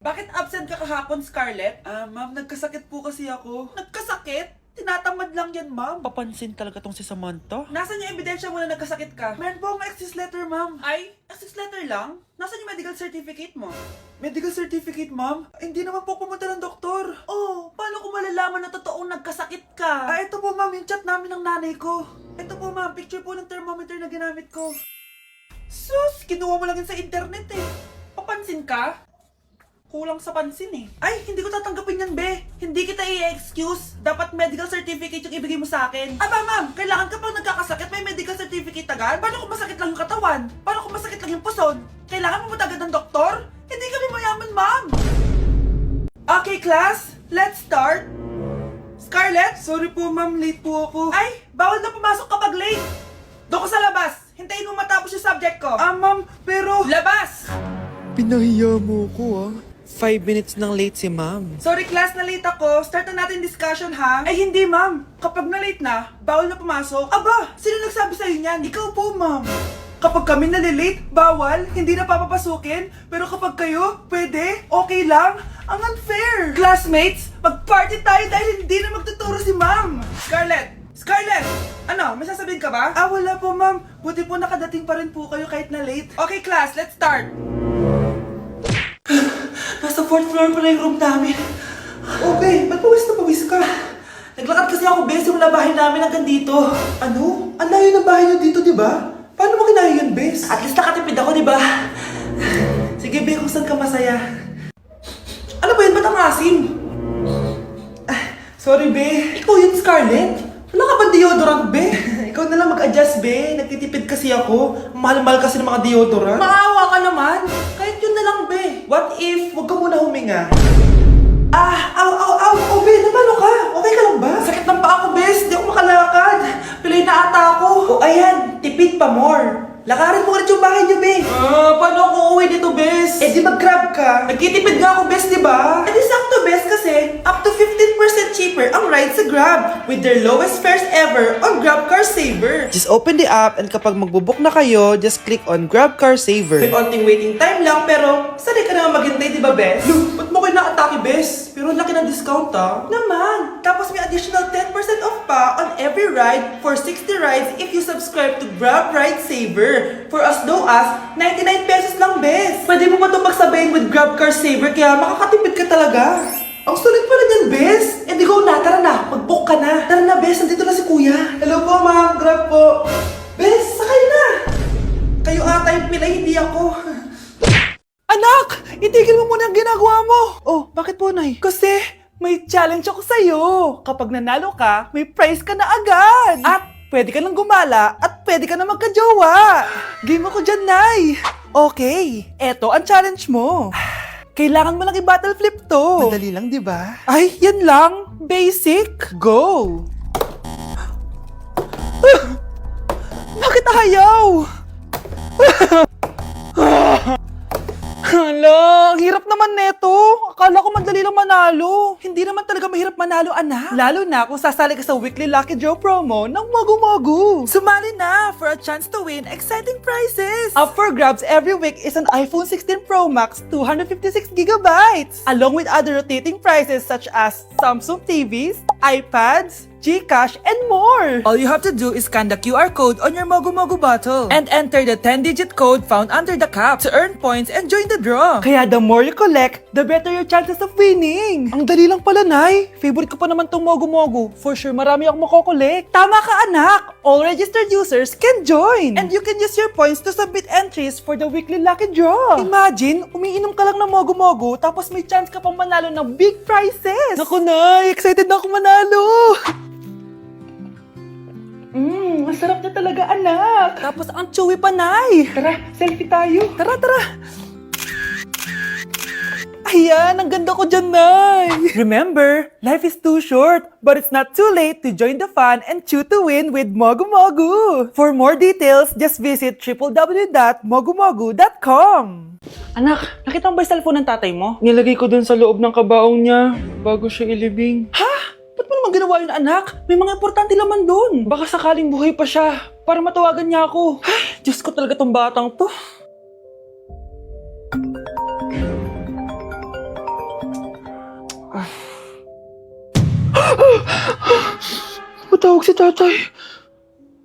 Bakit absent ka kahapon, Scarlett? Ma'am, nagkasakit po kasi ako. Nagkasakit? Tinatamad lang yan, ma'am. Papansin talaga tong si Samantha. Nasaan yung ebidensya mo na nagkasakit ka? Meron po akong excuse letter, ma'am. Ay, excuse letter lang? Nasaan yung medical certificate mo? Medical certificate, ma'am? Hindi naman po pumunta ng doktor. Oh, paano ko malalaman na totoong nagkasakit ka? Ito po, ma'am, yung chat namin ng nanay ko. Ito po, ma'am, picture po ng thermometer na ginamit ko. Sus, kinuha mo lang yun sa internet eh. Papansin ka? Kulang sa pansin eh. Ay, hindi ko tatanggapin yan, be. Hindi kita i-excuse. Dapat medical certificate yung ibigay mo sa akin. Aba, ma'am, kailangan kapag nagkakasakit may medical certificate agad? Paano kung masakit lang yung katawan? Paano kung masakit lang yung puson? Kailangan mo agad ng doktor? Hindi kami mayaman, ma'am. Okay, class. Let's start. Scarlett? Sorry po, ma'am. Late po ako. Ay, bawal na pumasok kapag late. Doon ko sa labas. Hintayin mo matapos yung subject ko. Ma'am, pero... Labas! Pinahiya mo ko 5 minutes nang late si ma'am. Sorry class, na late ako. Start na natin discussion ha? Ay hindi ma'am. Kapag na late na, bawal na pumasok. Aba, sino nagsabi sa'yo niyan? Ikaw po ma'am. Kapag kami nalilate, bawal, hindi na papapasukin. Pero kapag kayo, pwede, okay lang. Ang unfair. Classmates, mag-party tayo dahil hindi na magtuturo si ma'am. Scarlett! Scarlett! Ano, may sasabihin ka ba? Wala po ma'am. Buti po nakadating pa rin po kayo kahit na late. Okay class, let's start. Nasa 4th floor pala yung room namin. Oh, be, ba't pawis na pawis ka? Naglakad kasi ako, be, simula bahay namin hanggang dito. Ano? Ang layo ng bahay nyo dito, di ba? Paano mo kinaya yun, bes? At least nakatipid ako, di ba? Sige, be, kung saan ka masaya. Ano ba yun? Ba't ang asim? Sorry, be. Ikaw yun, Scarlett? Wala ka ba deodorant, be? Ikaw na lang mag-adjust, be. Nagtitipid kasi ako. Mahal-mahal kasi ng mga deodorant. Maawa ka naman. Kahit yun na lang, be. What if, wag ka muna huminga? Oh, be, napano ka? Okay ka lang ba? Sakit ng paa ko, bes. Di ako makalakad. Pilay na ata ako. O, ayan. Tipid pa more. Lakarin mo ulit yung bahay niyo, be. Paano ako uuwi dito, bes? Eh, di mag-grab ka. Nagtitipid nga ako, bes, di ba? Eh, di sakto, bes, kasi up to 15% cheaper ang ride sa Grab with their lowest fares ever on Grab Car Saver. Just open the app and kapag magbubook na kayo, just click on Grab Car Saver. May onting waiting time lang, pero sanay ka naman maghintay, di ba, bes? Look, ba't mo kayo nakatake, bes? Pero laki ng discount, ah. Naman! Tapos may additional 10% off pa on every ride for 60 rides if you subscribe to Grab Ride Saver for as low as 99 pesos lang, bes. Pwede mo ba ito pagsabayin with Grab Car Saver kaya makakatipid ka talaga. Ang sulit pala niyan, bes. Eh di go na, tara na, mag-book ka na. Tara na, bes, nandito na si kuya. Hello po, ma'am, Grab po. Bes, sakay na. Kayo ata yung pilay, hindi ako. Anak! Itigil mo muna ang ginagawa mo! Oh, bakit po, Nay? Kasi may challenge ako sa'yo. Kapag nanalo ka, may prize ka na agad. At pwede ka nang gumala at pwede ka na magka-jowa. Game ako dyan, Nay. Okay, eto ang challenge mo. Kailangan mo lang i-battle flip to. Madali lang, di ba? Ay, yan lang. Basic. Go! Bakit ayaw? Hala, ang hirap naman neto. Akala ko madali lang manalo. Hindi naman talaga mahirap manalo, anak. Lalo na kung sasali ka sa weekly Lucky Draw promo ng Mogu-Mogu. Sumali na for a chance to win exciting prizes. Up for grabs every week is an iPhone 16 Pro Max 256GB, along with other rotating prizes such as Samsung TVs, iPads, GCash, and more! All you have to do is scan the QR code on your Mogu-Mogu bottle and enter the 10-digit code found under the cap to earn points and join the draw. Kaya the more you collect, the better your chances of winning. Ang dali lang pala, Nay. Favorite ko pa naman tong Mogu-Mogu. For sure, marami akong makokolek. Tama ka, anak! All registered users can join! And you can use your points to submit entries for the weekly lucky draw. Imagine, umiinom ka lang ng Mogu-Mogu tapos may chance ka pang manalo ng big prizes. Naku, Nay! Excited na ako manalo! Masarap na talaga, anak. Tapos ang chewy pa, Nay. Tara, selfie tayo. Tara, tara. Ayan, ang ganda ko dyan, Nay. Remember, life is too short, but it's not too late to join the fun and chew to win with Mogu-Mogu. For more details, just visit www.mogumogu.com. Anak, nakita mo ba yung cellphone ng tatay mo? Nilagay ko dun sa loob ng kabaong niya bago siya ilibing. Ha? Ba't mo naman ginawa yun, anak? May mga importante laman dun. Baka sakaling buhay pa siya para matawagan niya ako. Ay, Diyos ko talaga tong batang to. Matawag si tatay.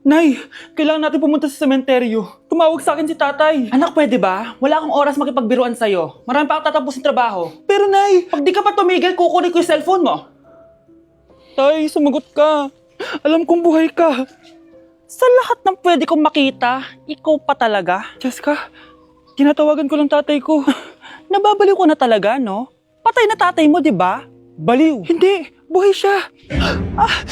Nay, kailangan natin pumunta sa sementeryo. Tumawag sa akin si tatay. Anak, pwede ba? Wala akong oras makipagbiruan sa'yo. Marami pa akong tatapusin trabaho. Pero Nay, pag di ka pa tumigil, kukunin ko yung cellphone mo. Tay, sumagot ka. Alam kong buhay ka. Sa lahat ng pwede kong makita, ikaw pa talaga. Jessica, tinatawagan ko lang tatay ko. Nababaliw ko na talaga, no? Patay na tatay mo, di ba? Baliw. Hindi, buhay siya.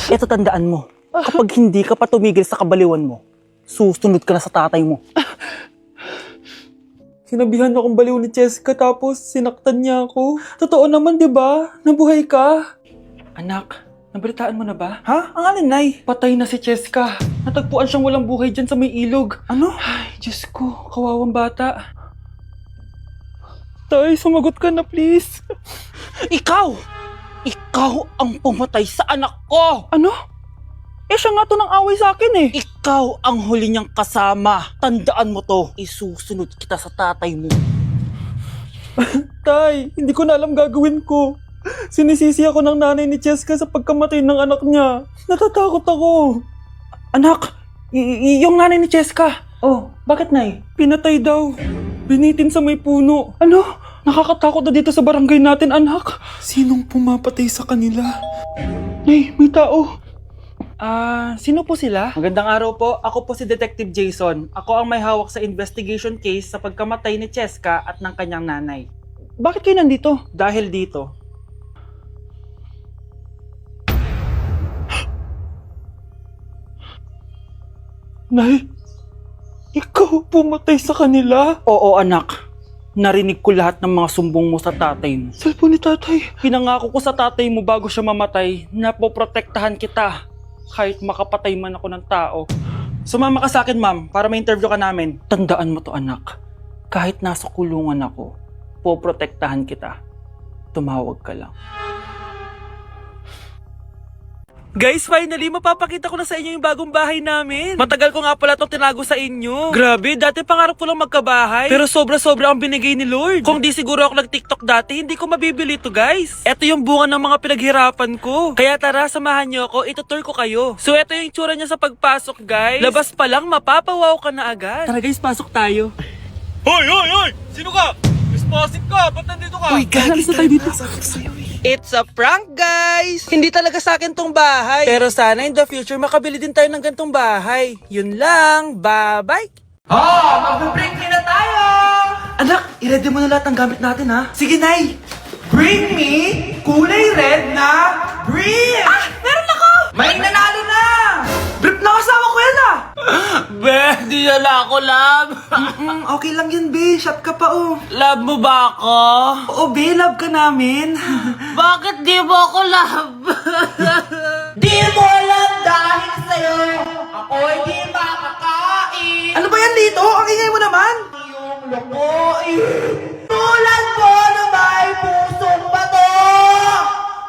Ito tandaan mo. Kapag hindi ka pa tumigil sa kabaliwan mo, susunod ka na sa tatay mo. Sinabihan akong baliw ni Jessica tapos sinaktan niya ako. Totoo naman, di ba? Nabuhay ka. Anak, nabalitaan mo na ba? Ha? Ang alin, Nay? Patay na si Jessica. Natagpuan siyang walang buhay dyan sa may ilog. Ano? Ay, Diyos ko, kawawang bata. Tay, sumagot ka na please. Ikaw! Ikaw ang pumatay sa anak ko! Ano? Eh siya nga to ng away sa akin eh. Ikaw ang huli niyang kasama. Tandaan mo to. Isusunod kita sa tatay mo. Tay, hindi ko na alam gagawin ko. Sinisisi ako ng nanay ni Jessica sa pagkamatay ng anak niya. Natatakot ako. Anak, yung nanay ni Jessica. Oh, bakit Nay? Pinatay daw. Binitin sa may puno. Ano? Nakakatakot na dito sa barangay natin, anak. Sinong pumapatay sa kanila? Nay, may tao. Sino po sila? Magandang araw po. Ako po si Detective Jason. Ako ang may hawak sa investigation case sa pagkamatay ni Cheska at ng kanyang nanay. Bakit kayo nandito? Dahil dito. Nay, ikaw pumatay sa kanila? Oo, anak. Narinig ko lahat ng mga sumbong mo sa tatay mo. Cellphone ni tatay. Pinangako ko sa tatay mo bago siya mamatay na poprotektahan kita. Kahit makapatay man ako ng tao. Sumama ka sa akin, ma'am, para may interview ka namin. Tandaan mo to, anak. Kahit nasa kulungan ako, poprotektahan kita. Tumawag ka lang. Guys, finally, mapapakita ko na sa inyo yung bagong bahay namin. Matagal ko nga pala itong tinago sa inyo. Grabe, dati pangarap ko lang magkabahay. Pero sobra-sobra ang binigay ni Lord. Kung di siguro ako nag-TikTok dati, hindi ko mabibili ito, guys. Ito yung bunga ng mga pinaghirapan ko. Kaya tara, samahan nyo ako, itutur ko kayo. So, ito yung itsura niya sa pagpasok, guys. Labas pa lang, mapapawaw ka na agad. Tara guys, pasok tayo. Hoy! Hoy! Hoy! Sino ka? Responsive ka! Ba't nandito ka? Uy, galis na tayo dito. It's a prank, guys! Hindi talaga sa akin tong bahay. Pero sana in the future makabili din tayo ng gantong bahay. Yun lang. Bye-bye! Magbe-break na tayo! Anak, i-ready mo na lahat ng gamit natin, ha? Sige, Nay! Bring me kulay red na brief! Ah! Meron ako! May nanalo na! Brief na kasama ko yan, ah! Be, di na ako, love. Okay lang yun, be. Shot ka pa, oh. Love mo ba ako? Oo, be. Love ka namin. Bakit di mo ako love? Di mo alam dahil sa'yo ako hindi makakain. Ano ba yan dito? Ang ingay mo naman. Yung lukuin. Tulad mo na may pusong bato.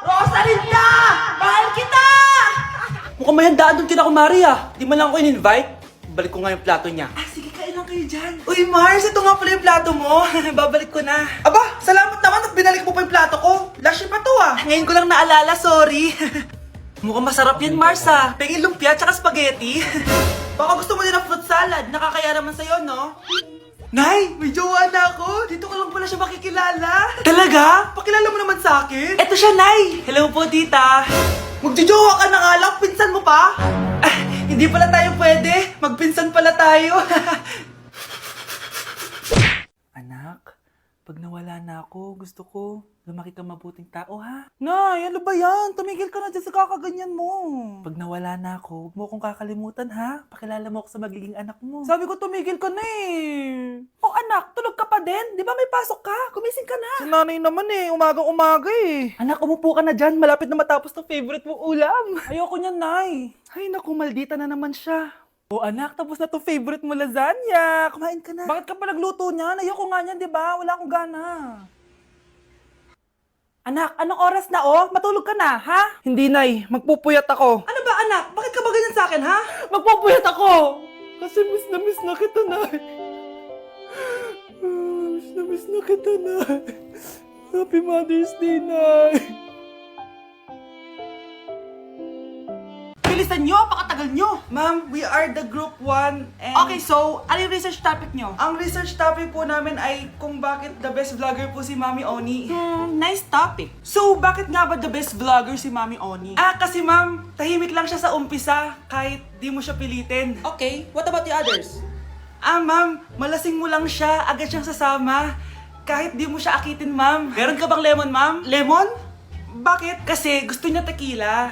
Rosalinda! Mahal kita! Mukhang may handaan doon kina Kumari ah. Di man lang ako in-invite. Balik ko nga yung plato niya. Sige, kain lang kayo dyan. Uy, Mars, ito nga pala yung plato mo. Babalik ko na. Aba, salamat naman at binalik mo pa yung plato ko. Last year pa to ah. Ngayon ko lang naalala, sorry. Mukhang masarap yan, Mars ah. Pengin lumpia tsaka spaghetti. Baka gusto mo din ng fruit salad. Nakakaya naman sa'yo, no? Nay, may jowa na ako. Dito ko lang pala siya makikilala. Talaga? Pakilala mo naman sa akin. Eto siya, Nay. Hello po, tita. Magjojowa ka na nga lang. Pinsan mo pa? Ah, hindi pala tayo pwede. Magpinsan pala tayo. Anak, pag nawala na ako, gusto ko lumaki ka mabuting tao, ha? Nay, ano ba yan? Tumigil ka na dyan sa kakaganyan mo. Pag nawala na ako, huwag mo akong kakalimutan, ha? Pakilala mo ako sa magiging anak mo. Sabi ko, tumigil ka na eh. Oh, anak, tulog ka pa din? Di ba may pasok ka? Gumising ka na. Si nanay naman eh, umagang-umaga eh. Anak, umupo ka na dyan. Malapit na matapos ng favorite mong ulam. Ayoko niyan, Nay. Ay, naku, maldita na naman siya. Oh, anak, tapos na to favorite mo lasagna. Kumain ka na. Bakit ka pa nagluto niyan? Ayoko nga niyan, di ba? Wala akong gana. Anak, anong oras na oh? Matulog ka na, ha? Hindi, Nay. Magpupuyat ako. Ano ba, anak? Bakit ka ba ganyan sa akin, ha? Magpupuyat ako! Kasi miss na kita, Nay. Miss na kita, Nay. Happy Mother's Day, Nay. bilisan nyo, pakatagal nyo. Ma'am, we are the group 1 and... Okay, so, ano yung research topic nyo? Ang research topic po namin ay kung bakit the best vlogger po si Mami Oni. Nice topic. So, bakit nga ba the best vlogger si Mami Oni? Kasi ma'am, tahimik lang siya sa umpisa kahit di mo siya pilitin. Okay, what about the others? Ma'am, malasing mo lang siya, agad siyang sasama. Kahit di mo siya akitin, ma'am. Meron ka bang lemon, ma'am? Lemon? Bakit? Kasi gusto niya tequila.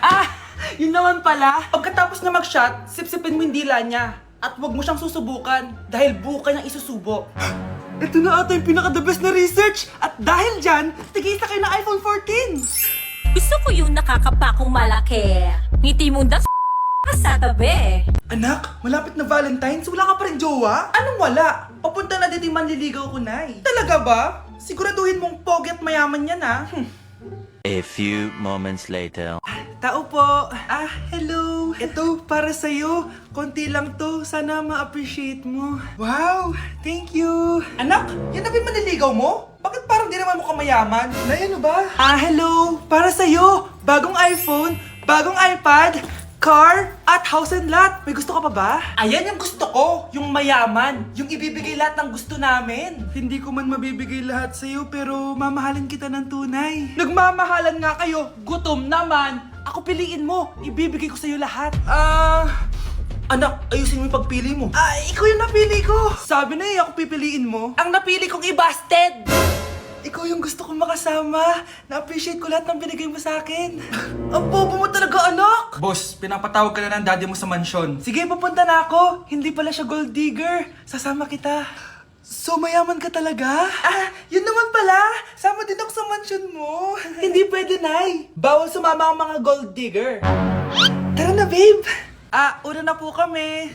Yun naman pala. Pagkatapos na mag-shot, sipsipin mo yung dila niya. At huwag mo siyang susubukan dahil buka niyang isusubo. Ito na ata yung pinaka-the best na research. At dahil dyan, tigisa kayo ng iPhone 14. Gusto ko yung nakakapakong malaki. Ngiti mo das sa tabi. Anak, malapit na Valentine's, wala ka pa rin jowa? Anong wala? Papunta na dito yung manliligaw ko, Nay. Talaga ba? Siguraduhin mong pogi at mayaman yan, ha? A few moments later. Tao po. Hello. Ito, para sa'yo. Konti lang to. Sana ma-appreciate mo. Wow, thank you. Anak, yan na ba yung manliligaw mo? Bakit parang di naman mukhang mayaman? Nay, ano ba? Hello. Para sa'yo. Bagong iPhone, bagong iPad, car, at house and lot. May gusto ka pa ba? Ayan yung gusto ko. Yung mayaman. Yung ibibigay lahat ng gusto namin. Hindi ko man mabibigay lahat sa'yo, pero mamahalin kita ng tunay. Nagmamahalan nga kayo. Gutom naman. Ako piliin mo. Ibibigay ko sa'yo lahat. Anak, ayusin mo yung pagpili mo. Ikaw yung napili ko. Sabi na ako pipiliin mo. Ang napili kong ibasted. Ikaw yung gusto kong makasama. Na-appreciate ko lahat ng binigay mo sa akin. Ang bobo mo talaga, anak! Boss, pinapatawag ka na ng daddy mo sa mansyon. Sige, papunta na ako. Hindi pala siya gold digger. Sasama kita. So, mayaman ka talaga? Yun naman pala. Sama din ako sa mansyon mo. Hindi pwede, Nay. Bawal sumama ang mga gold digger. Tara na, babe. Una na po kami.